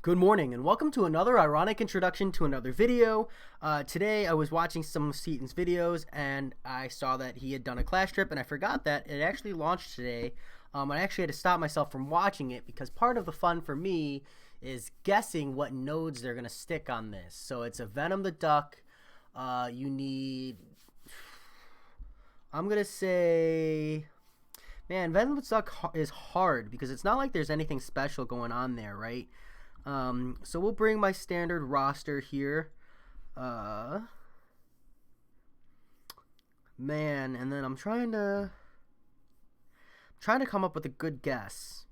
Good morning and welcome to another ironic introduction to another video. Today I was watching some of Seaton's videos and I saw that he had done a class trip and I forgot that it actually launched today. I actually had to stop myself from watching it because part of the fun for me is guessing what nodes they're going to stick on this. So it's a Venom the Duck. You need... I'm going to say... Man, Venom the Duck is hard because it's not like there's anything special going on there, right? So we'll bring my standard roster here. Man, and then I'm trying to come up with a good guess.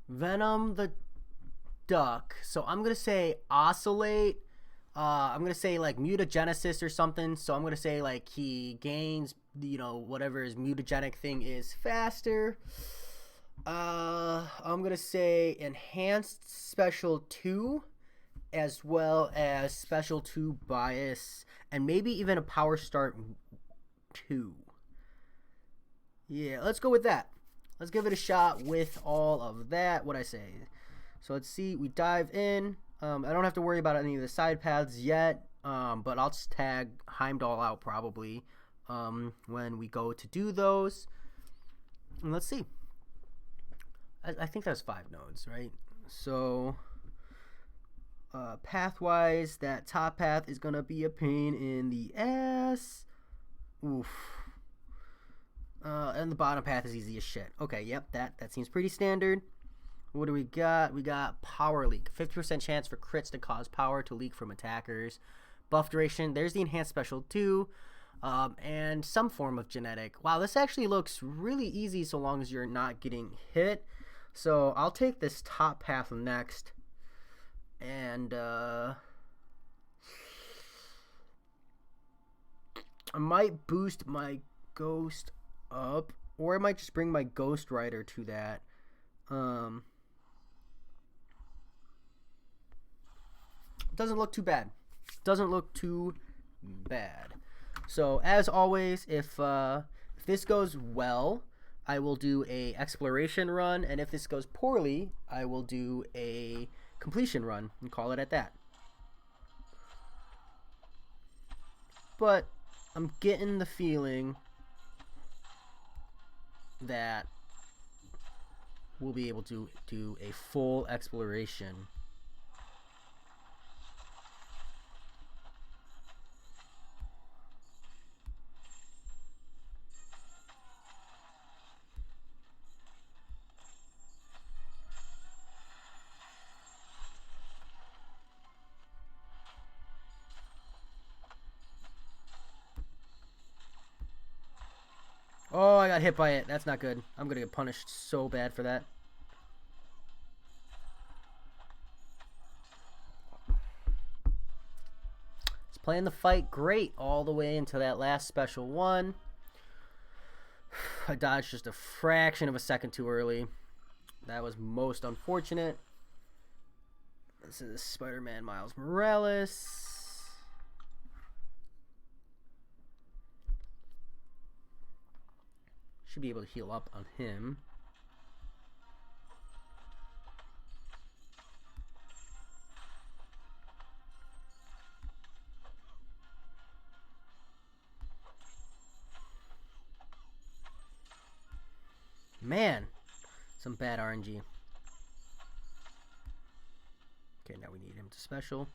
Venom the Duck. So I'm gonna say oscillate. I'm gonna say like mutagenesis or something. So I'm gonna say like he gains, whatever his mutagenic thing is faster. I'm gonna say enhanced special 2, as well as special 2 bias, and maybe even a power start 2. Yeah, let's go with that. Let's give it a shot with all of that. What I say. So let's see. We dive in. I don't have to worry about any of the side paths yet, but I'll just tag Heimdall out probably when we go to do those. And let's see. I think that's 5 nodes, right? So path-wise, that top path is going to be a pain in the ass. Oof. And the bottom path is easy as shit. Okay, yep, that seems pretty standard. What do we got? We got power leak. 50% chance for crits to cause power to leak from attackers. Buff duration. There's the enhanced special 2. And some form of genetic. Wow, this actually looks really easy so long as you're not getting hit. So I'll take this top path next. And I might boost my ghost up. Or I might just bring my Ghost Rider to that. Doesn't look too bad. Doesn't look too bad. So as always, if this goes well, I will do a exploration run, and if this goes poorly, I will do a completion run and call it at that. But I'm getting the feeling that we'll be able to do a full exploration. Oh, I got hit by it. That's not good. I'm gonna get punished so bad for that. It's playing the fight great all the way into that last special one. I dodged just a fraction of a second too early. That was most unfortunate. This is Spider-Man Miles Morales. Should be able to heal up on him. Man, some bad RNG. Okay, now we need him to special.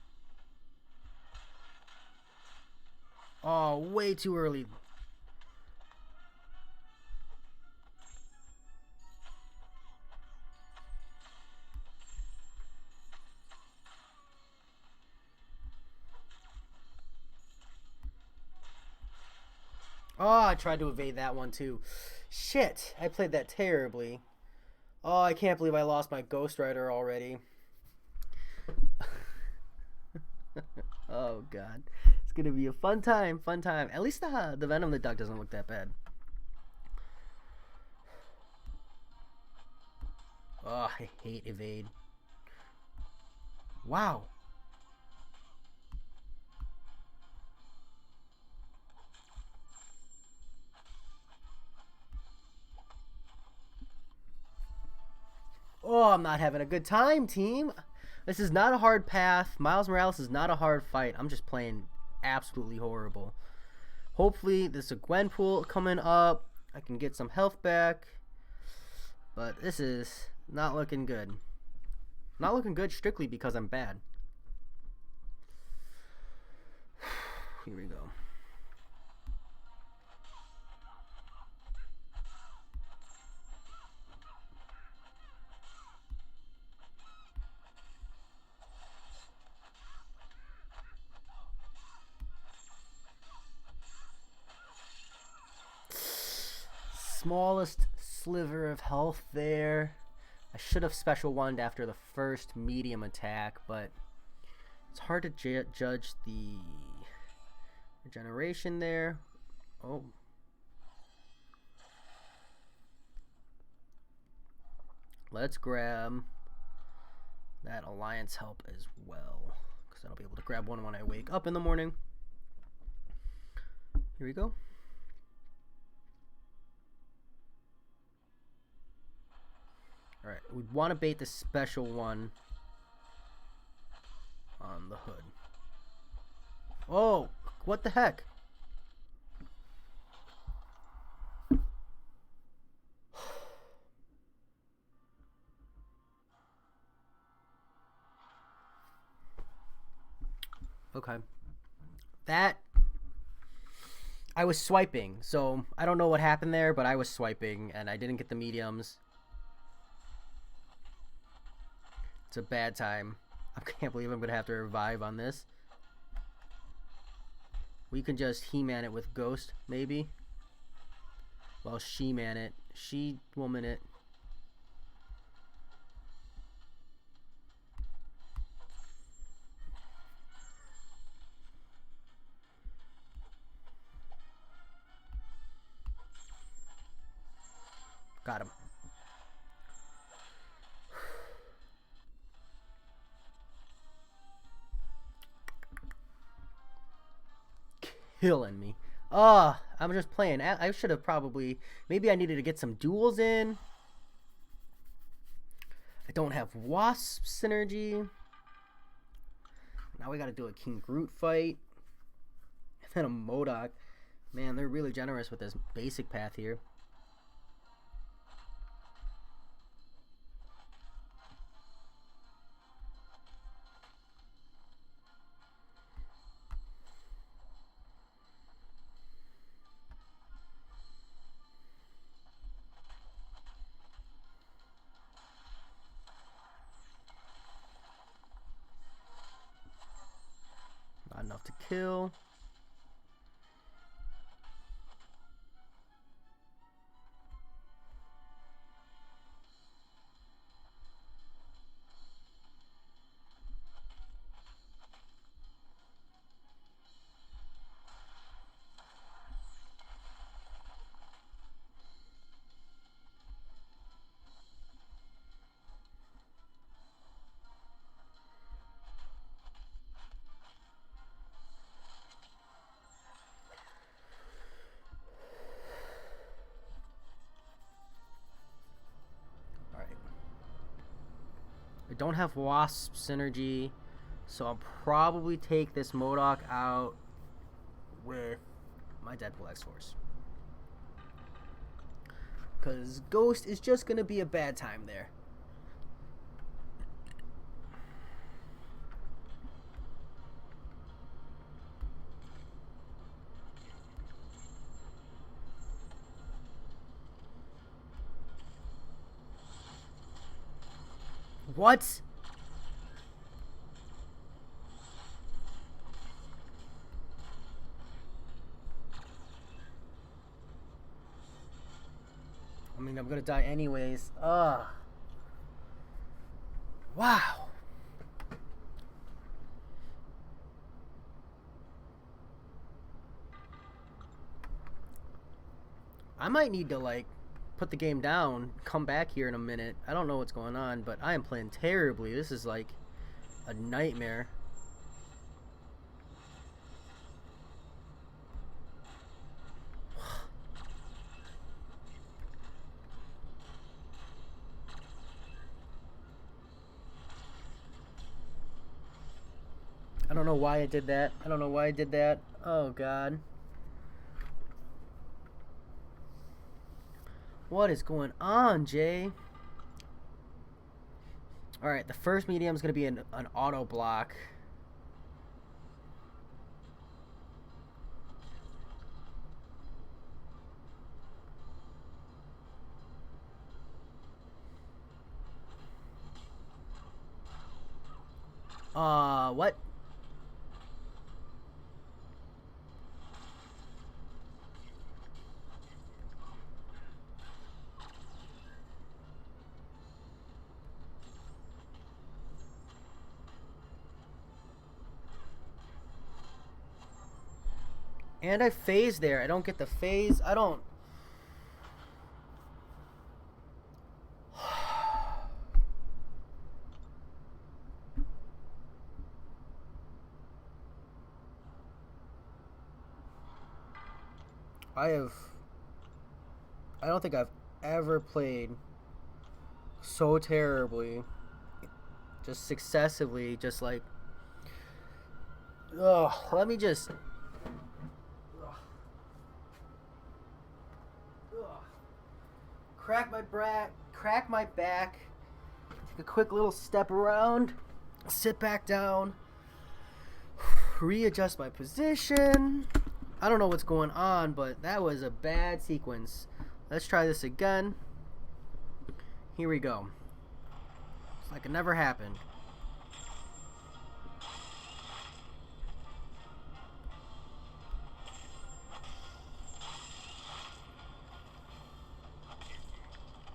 Oh, way too early. Oh, I tried to evade that one too. Shit, I played that terribly. Oh, I can't believe I lost my Ghost Rider already. Oh, God. It's going to be a fun time, fun time. At least the Venom the Duck doesn't look that bad. Oh, I hate evade. Wow. Oh, I'm not having a good time, team. This is not a hard path. Miles Morales is not a hard fight. I'm just playing absolutely horrible. Hopefully, there's a Gwenpool coming up. I can get some health back. But this is not looking good. Not looking good strictly because I'm bad. Here we go. Smallest sliver of health there. I should have special one after the first medium attack, but it's hard to judge the regeneration there. Oh. Let's grab that alliance help as well, because I'll be able to grab one when I wake up in the morning. Here we go. Alright, we want to bait the special one on the hood. Oh, what the heck? Okay. That... I was swiping, so I don't know what happened there, but I was swiping, and I didn't get the mediums. It's a bad time. I can't believe I'm going to have to revive on this. We can just He-Man it with Ghost, maybe. Well, She-Man it. She-Woman it. Got him. Killing me. Oh, I'm just playing. I should have probably... Maybe I needed to get some duels in. I don't have Wasp synergy. Now we got to do a King Groot fight. And then a MODOK. Man, they're really generous with this basic path here. Not enough to kill. I don't have Wasp synergy, so I'll probably take this MODOK out with my Deadpool X-Force. Because Ghost is just going to be a bad time there. What? I mean, I'm gonna die anyways. Ugh. Wow. I might need to, like, put the game down, come back here in a minute. I don't know what's going on, but I am playing terribly. This is like a nightmare. don't know why I did that. I don't know why I did that. Oh, God. What is going on, Jay? Alright, the first medium is going to be an auto block. What? And I phase there. I don't get the phase. I don't... I don't think I've ever played so terribly. Just successively, just like... Ugh, let me just... Crack my back, take a quick little step around, sit back down, readjust my position. I don't know what's going on, but that was a bad sequence. Let's try this again. Here we go. It's like it never happened.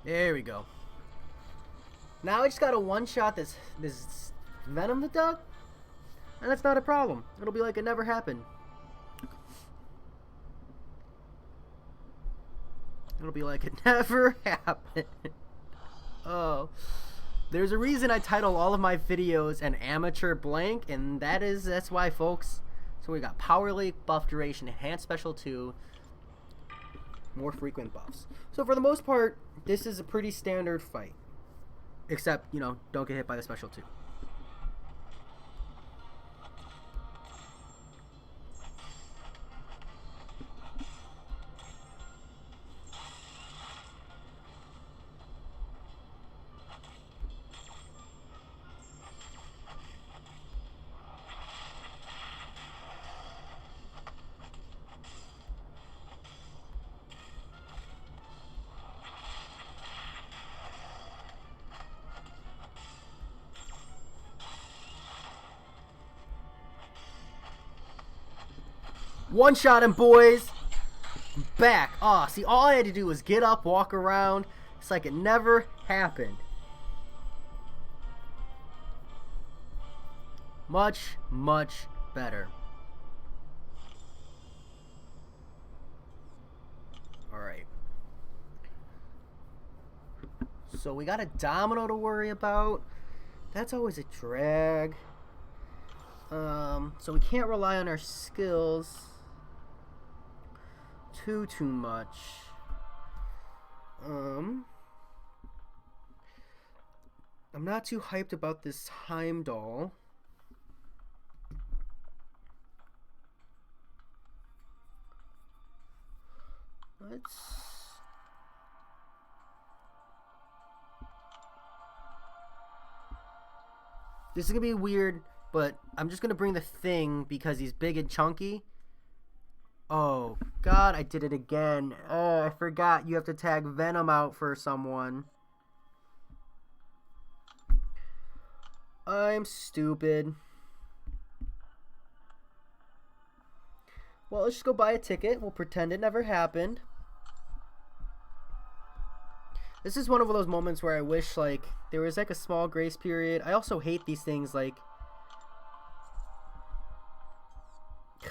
There we go. Now I just gotta one-shot this Venom the Duck, and that's not a problem. It'll be like it never happened. It'll be like it never happened. Oh. There's a reason I title all of my videos an amateur blank, and that's why, folks. So we got Power Leak, Buff Duration, Enhanced Special 2, more frequent buffs. So for the most part, this is a pretty standard fight. Except, you know, don't get hit by the Special 2. One shot him, boys. Back. Oh, see, all I had to do was get up, walk around. It's like it never happened. Much, much better. Alright. So we got a domino to worry about. That's always a drag. So we can't rely on our skills too much. I'm not too hyped about this Heimdall. This is gonna be weird, but I'm just gonna bring the Thing because he's big and chunky. Oh, God, I did it again. Oh, I forgot you have to tag Venom out for someone. I'm stupid. Well, let's just go buy a ticket. We'll pretend it never happened. This is one of those moments where I wish, like, there was, like, a small grace period. I also hate these things, like...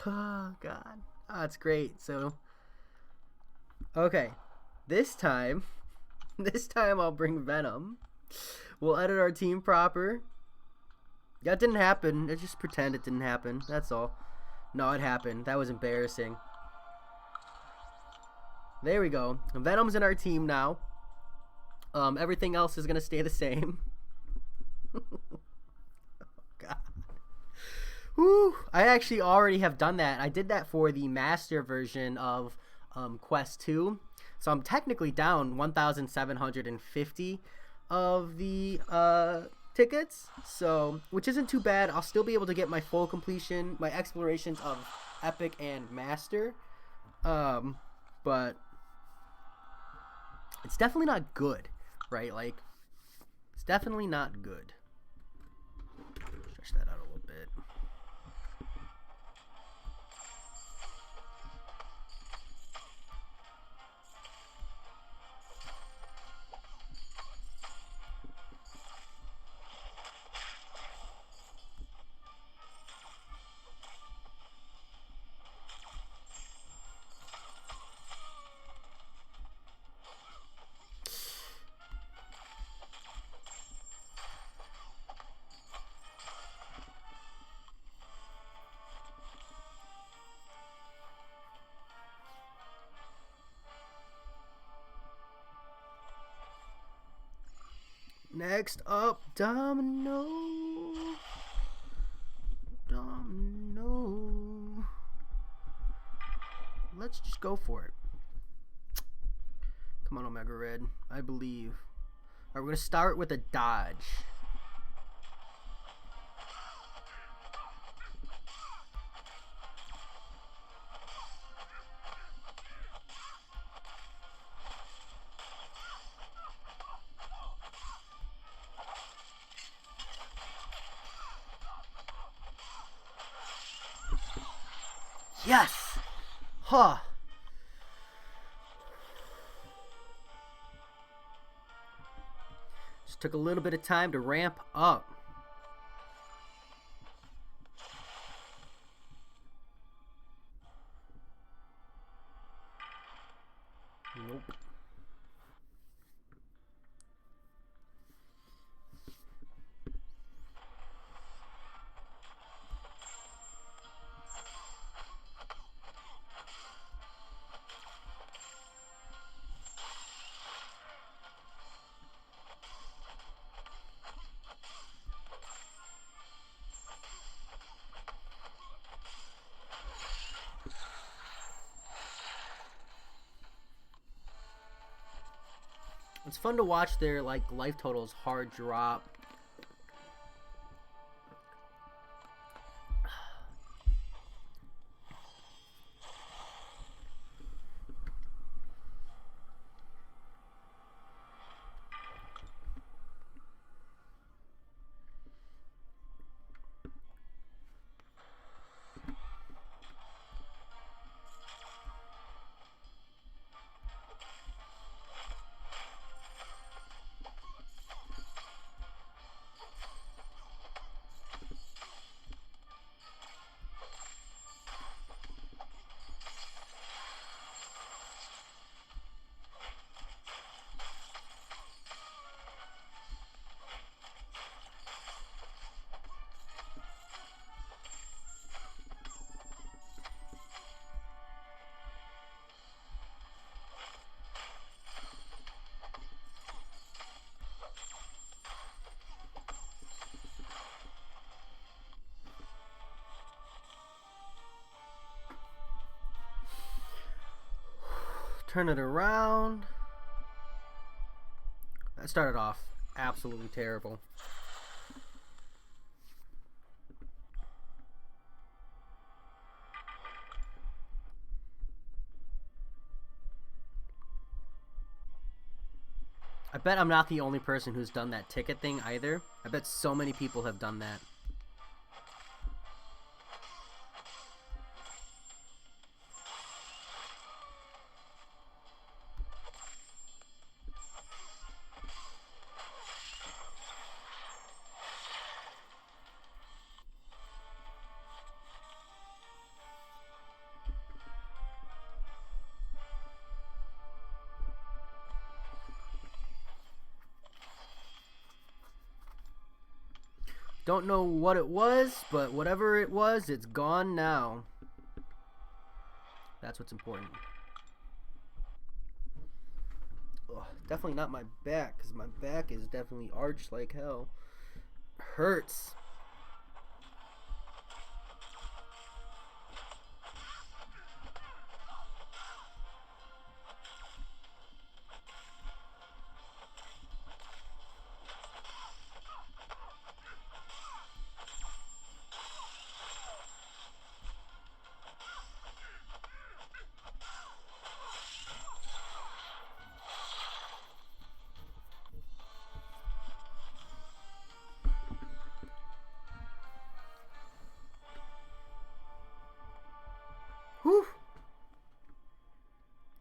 Oh, God. Oh, that's great. So, okay. This time I'll bring Venom. We'll edit our team proper. That didn't happen. Let's just pretend it didn't happen. That's all. No, it happened. That was embarrassing. There we go. Venom's in our team now. Everything else is going to stay the same. Oh, God. Whew, I actually already have done that. I did that for the master version of Quest 2. So I'm technically down 1,750 of the tickets. So, which isn't too bad. I'll still be able to get my full completion, my explorations of Epic and Master. But it's definitely not good, right? Like, it's definitely not good. Stretch that out a little bit. Next up, Domino. Let's just go for it. Come on, Omega Red. I believe. Alright, we're going to start with a dodge. Yes! Huh. Just took a little bit of time to ramp up. Nope. It's fun to watch their like life totals hard drop. Turn it around. That started off absolutely terrible. I bet I'm not the only person who's done that ticket thing either. I bet so many people have done that. Don't know what it was, but whatever it was, it's gone now. That's what's important. Ugh, definitely not my back, because my back is definitely arched like hell. Hurts.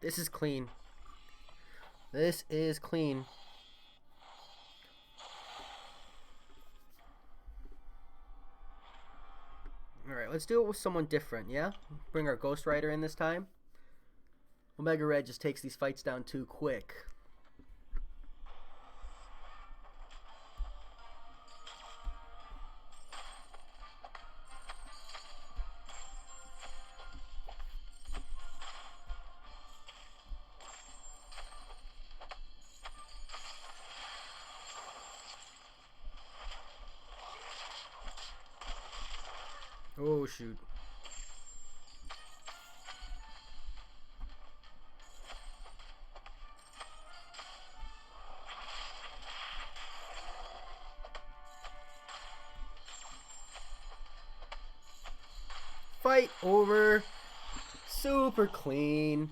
This is clean. This is clean. Alright, let's do it with someone different, yeah? Bring our Ghost Rider in this time. Omega Red just takes these fights down too quick. Oh, shoot. Fight over. Super clean.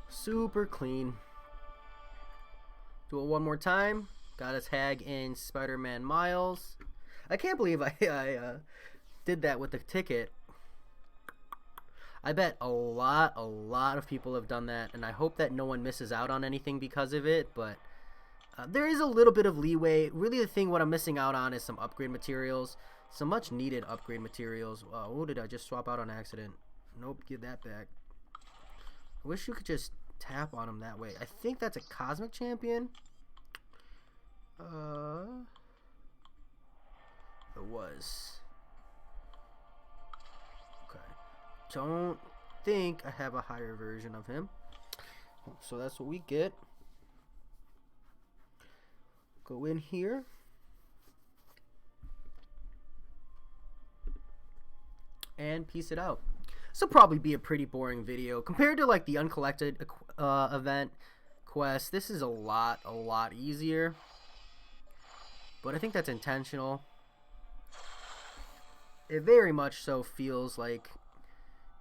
Super clean. Do it one more time. Got a tag in Spider-Man Miles. I can't believe I did that with the ticket. I bet a lot of people have done that, and I hope that no one misses out on anything because of it, but there is a little bit of leeway. Really, the thing what I'm missing out on is some upgrade materials. Some much needed upgrade materials. Oh, did I just swap out on accident? Nope, give that back. I wish you could just tap on him that way. I think that's a Cosmic Champion. It was. Okay. Don't think I have a higher version of him. So that's what we get. Go in here. And piece it out. This will probably be a pretty boring video compared to like the Uncollected event quest. This is a lot easier, but I think that's intentional. It very much so feels like,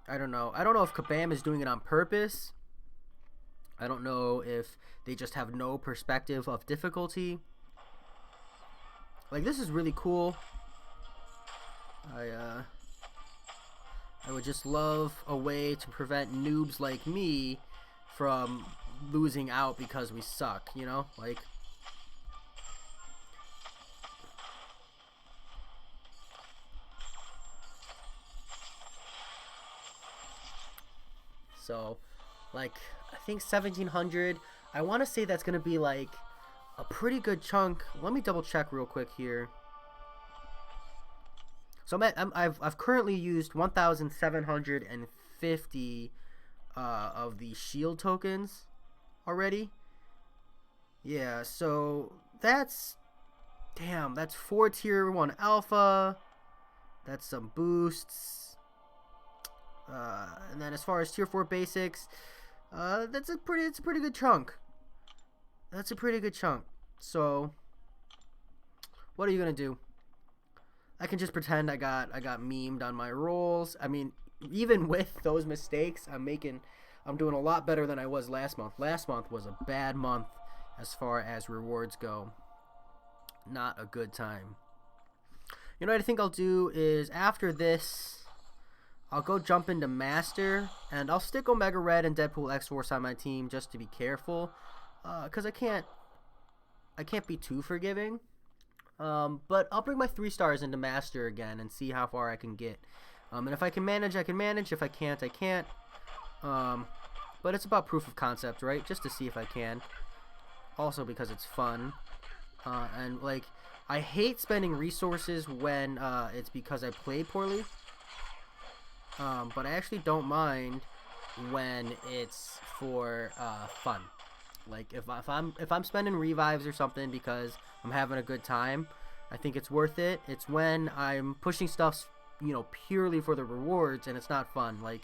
I don't know if Kabam is doing it on purpose. I don't know if they just have no perspective of difficulty. Like, this is really cool. I would just love a way to prevent noobs like me from losing out because we suck, you know? Like, so, like, I think 1700. I want to say that's going to be, like, a pretty good chunk. Let me double check real quick here. So I've currently used 1,750 of the shield tokens already. Yeah, so that's, damn, that's 4 tier 1 alpha. That's some boosts. And then as far as tier 4 basics, it's a pretty good chunk. That's a pretty good chunk. So what are you gonna do? I can just pretend I got memed on my rolls. I mean, even with those mistakes, I'm doing a lot better than I was last month. Last month was a bad month as far as rewards go. Not a good time. You know what I think I'll do is after this, I'll go jump into Master, and I'll stick Omega Red and Deadpool X-Force on my team just to be careful, because I can't be too forgiving. But I'll bring my 3 stars into Master again and see how far I can get. And if I can manage, I can manage. If I can't, I can't. But it's about proof of concept, right? Just to see if I can. Also because it's fun. And, like, I hate spending resources when it's because I play poorly. But I actually don't mind when it's for fun. Like, if I'm spending revives or something because I'm having a good time, I think it's worth it. It's when I'm pushing stuff, you know, purely for the rewards and it's not fun. Like,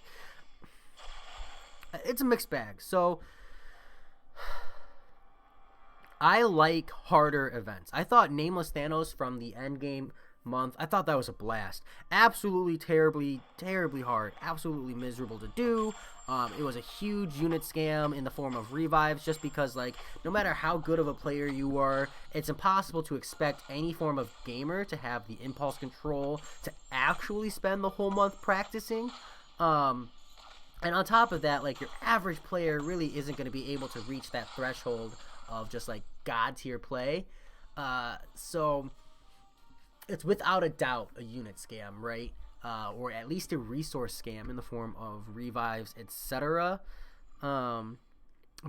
it's a mixed bag. So I like harder events. I thought Nameless Thanos from the Endgame month. I thought that was a blast. Absolutely terribly hard. Absolutely miserable to do. It was a huge unit scam in the form of revives, just because, like, no matter how good of a player you are, it's impossible to expect any form of gamer to have the impulse control to actually spend the whole month practicing. And on top of that, like, your average player really isn't going to be able to reach that threshold of just, like, god tier play. So it's without a doubt a unit scam, right? Or at least a resource scam in the form of revives, etc. But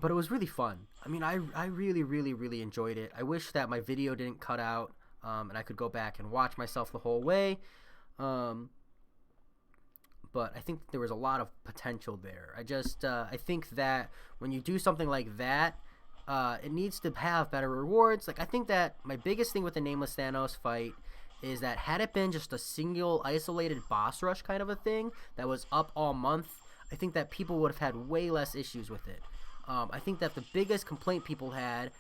it was really fun. I mean, I really enjoyed it. I wish that my video didn't cut out, and I could go back and watch myself the whole way. But I think there was a lot of potential there. I think that when you do something like that, it needs to have better rewards. Like, I think that my biggest thing with the Nameless Thanos fight is that had it been just a single isolated boss rush kind of a thing that was up all month, I think that people would have had way less issues with it. I think that the biggest complaint people had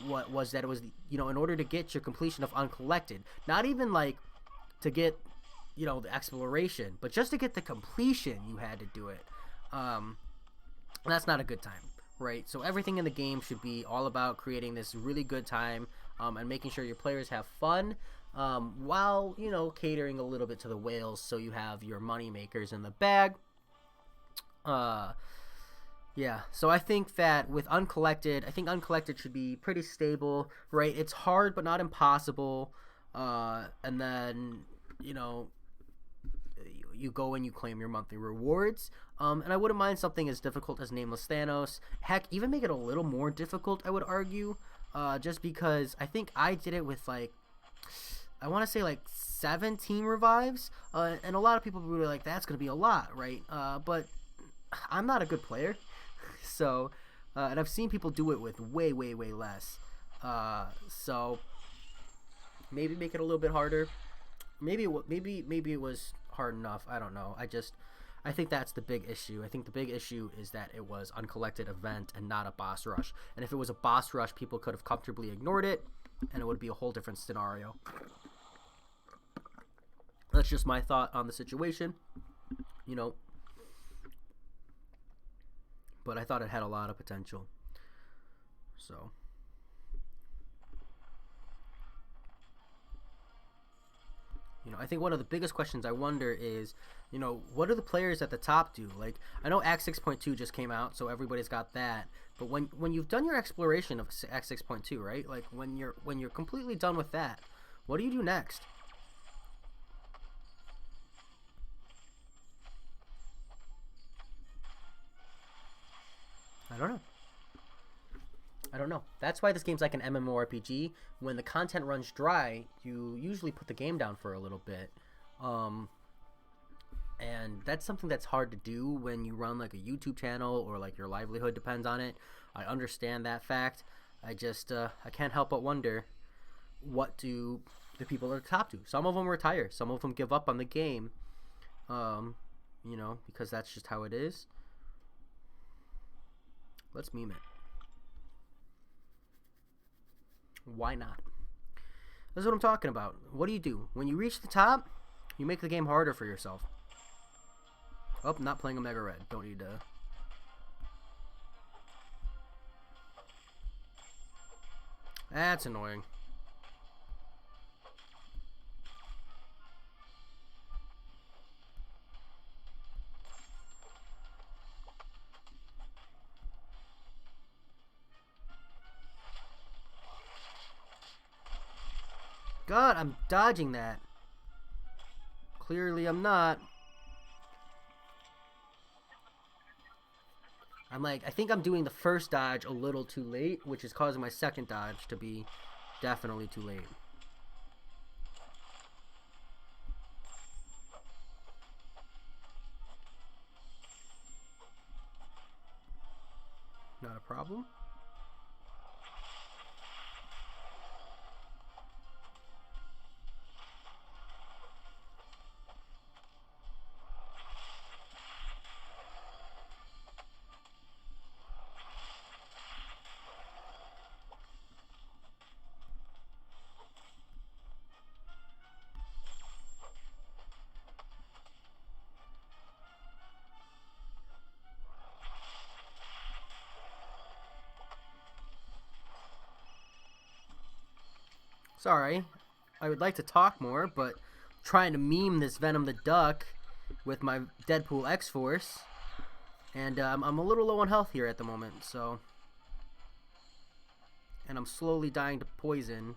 was that it was, in order to get your completion of Uncollected, not even like to get, the exploration, but just to get the completion, you had to do it. That's not a good time, right? So everything in the game should be all about creating this really good time, and making sure your players have fun, while, catering a little bit to the whales, so you have your money makers in the bag. Yeah, so I think that with Uncollected, Uncollected should be pretty stable, right? It's hard, but not impossible. And then, you go and you claim your monthly rewards. And I wouldn't mind something as difficult as Nameless Thanos. Heck, even make it a little more difficult, I would argue. Just because I think I did it with, like, I want to say like 17 revives. And a lot of people were like, that's going to be a lot, right? But I'm not a good player. So, and I've seen people do it with way less. So maybe make it a little bit harder. Maybe it was hard enough. I don't know. I think that's the big issue. I think the big issue is that it was Uncollected event and not a boss rush. And if it was a boss rush, people could have comfortably ignored it, and it would be a whole different scenario. That's just my thought on the situation. But I thought it had a lot of potential. So I think one of the biggest questions I wonder is, what do the players at the top do? Like, I know Act 6.2 just came out, so everybody's got that. But when you've done your exploration of Act 6.2, right? Like, when you're completely done with that, what do you do next? I don't know. That's why this game's like an MMORPG. When the content runs dry, you usually put the game down for a little bit. And that's something that's hard to do when you run like a YouTube channel, or like your livelihood depends on it. I understand that fact. I can't help but wonder, what do the people at the top do? Some of them retire. Some of them give up on the game. Because that's just how it is. Let's meme it. Why not? This is what I'm talking about. What do? When you reach the top, you make the game harder for yourself. Oh, not playing a Mega Red. Don't need to. That's annoying. God, I'm dodging that. Clearly I'm not. I think I'm doing the first dodge a little too late, which is causing my second dodge to be definitely too late. Not a problem. Sorry. I would like to talk more, but trying to meme this Venom the Duck with my Deadpool X-Force. And I'm a little low on health here at the moment, so... And I'm slowly dying to poison.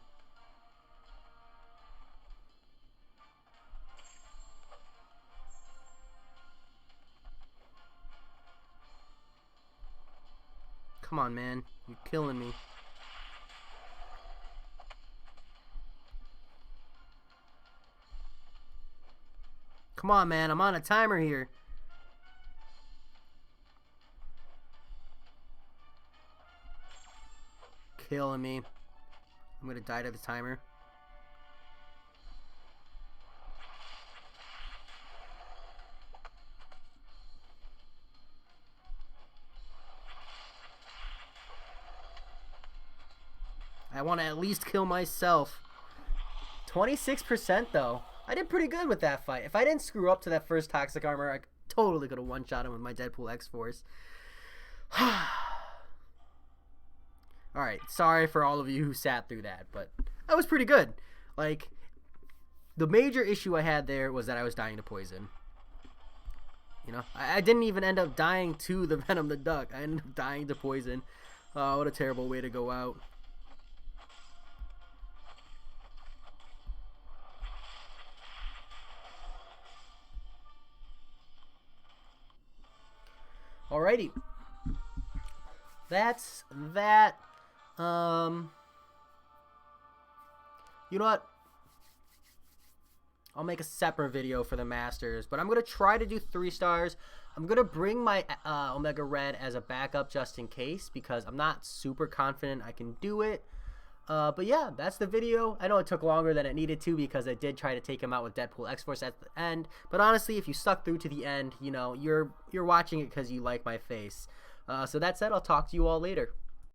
Come on, man. You're killing me. Come on, man. I'm on a timer here. Killing me. I'm gonna die to the timer. I want to at least kill myself. 26% though. I did pretty good with that fight. If I didn't screw up to that first toxic armor, I totally could have one-shot him with my Deadpool X-Force. Alright, sorry for all of you who sat through that, but that was pretty good. Like, the major issue I had there was that I was dying to poison. You know, I didn't even end up dying to the Venom the Duck. I ended up dying to poison. Oh, what a terrible way to go out. Alrighty. That's that. You know what? I'll make a separate video for the Masters, but I'm going to try to do 3 stars. I'm going to bring my Omega Red as a backup just in case, because I'm not super confident I can do it. But yeah, that's the video. I know it took longer than it needed to because I did try to take him out with Deadpool X-Force at the end. But honestly, if you stuck through to the end, you know, you're watching it because you like my face. So that said, I'll talk to you all later.